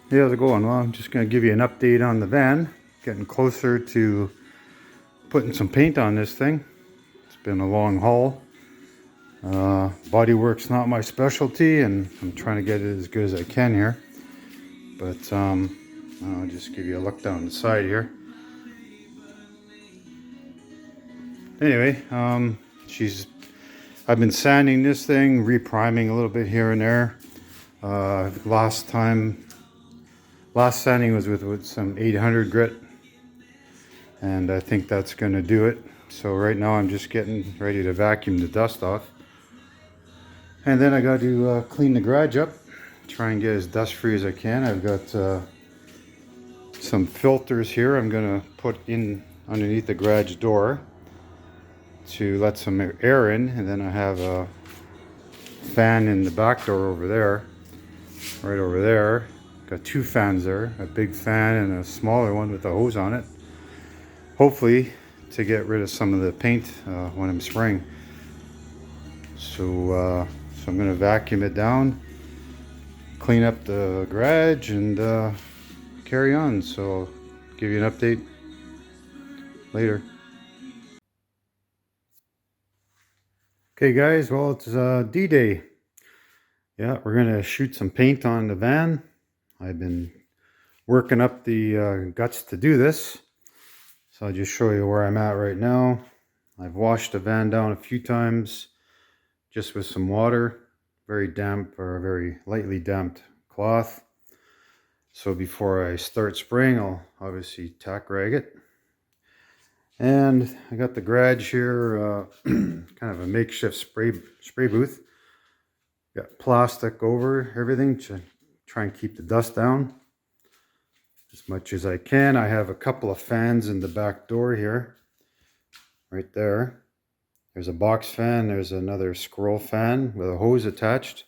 Hey, how's it going? Well, I'm just going to give you an update on the van. Getting closer to putting some paint on this thing. It's been a long haul. Bodywork's not my specialty, and I'm trying to get it as good as I can here. But I'll just give you a look down the side here. Anyway, I've been sanding this thing, repriming a little bit here and there. Last sanding was with some 800 grit, and I think that's going to do it. So right now I'm just getting ready to vacuum the dust off, and then I got to clean the garage up, try and get as dust free as I can. I've got some filters here I'm going to put in underneath the garage door to let some air in, and then I have a fan in the back door over there, right over there. Got two fans there, a big fan and a smaller one with a hose on it, hopefully to get rid of some of the paint when I'm spraying. So I'm going to vacuum it down, clean up the garage, and carry on. So I'll give you an update later. Okay guys, well, it's D-Day. Yeah, we're going to shoot some paint on the van. I've been working up the guts to do this. So I'll just show you where I'm at right now. I've washed the van down a few times just with some water, very damp or very lightly damped cloth. So before I start spraying, I'll obviously tack rag it. And I got the garage here, kind of a makeshift spray booth. Got plastic over everything to try and keep the dust down as much as I can. I have a couple of fans in the back door here, right there. There's a box fan, there's another scroll fan with a hose attached.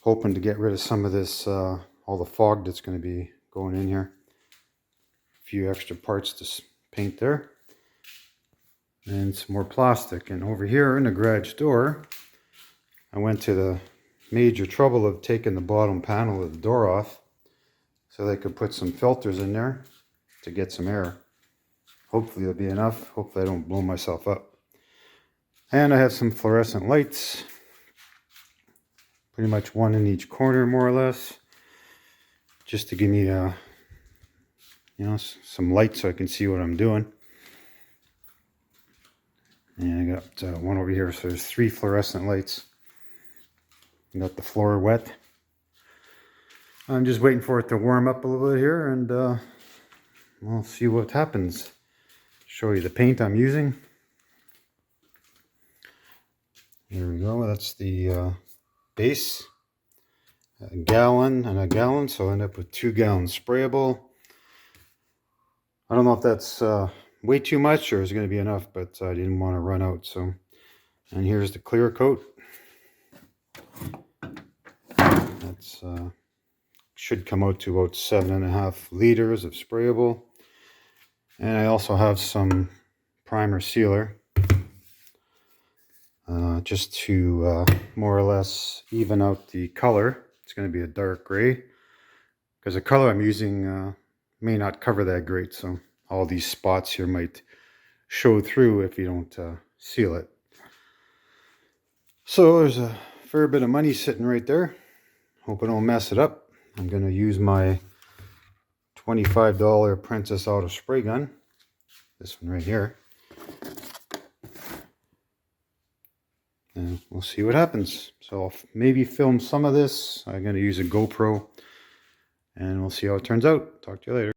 Hoping to get rid of some of this, all the fog that's going to be going in here. A few extra parts to paint there. And some more plastic. And over here in the garage door, I went to the major trouble of taking the bottom panel of the door off so they could put some filters in there to get some air. Hopefully it'll be enough. Hopefully I don't blow myself up. And I have some fluorescent lights. Pretty much one in each corner, more or less. Just to give me some light so I can see what I'm doing. And I got one over here, so there's 3 fluorescent lights. I got the floor wet. I'm just waiting for it to warm up a little bit here, and we'll see what happens. Show you the paint I'm using. Here we go. That's the base. A gallon and a gallon, so I end up with 2 gallons sprayable. I don't know if that's way too much or is going to be enough, but I didn't want to run out. So, and here's the clear coat. That's should come out to about 7.5 liters of sprayable. And I also have some primer sealer, just to more or less even out the color. It's going to be a dark gray because the color I'm using may not cover that great, so all these spots here might show through if you don't seal it. So there's a fair bit of money sitting right there. Hope I don't mess it up. I'm going to use my $25 Princess Auto spray gun, this one right here, and we'll see what happens. So I'll maybe film some of this. I'm going to use a GoPro, and we'll see how it turns out. Talk to you later.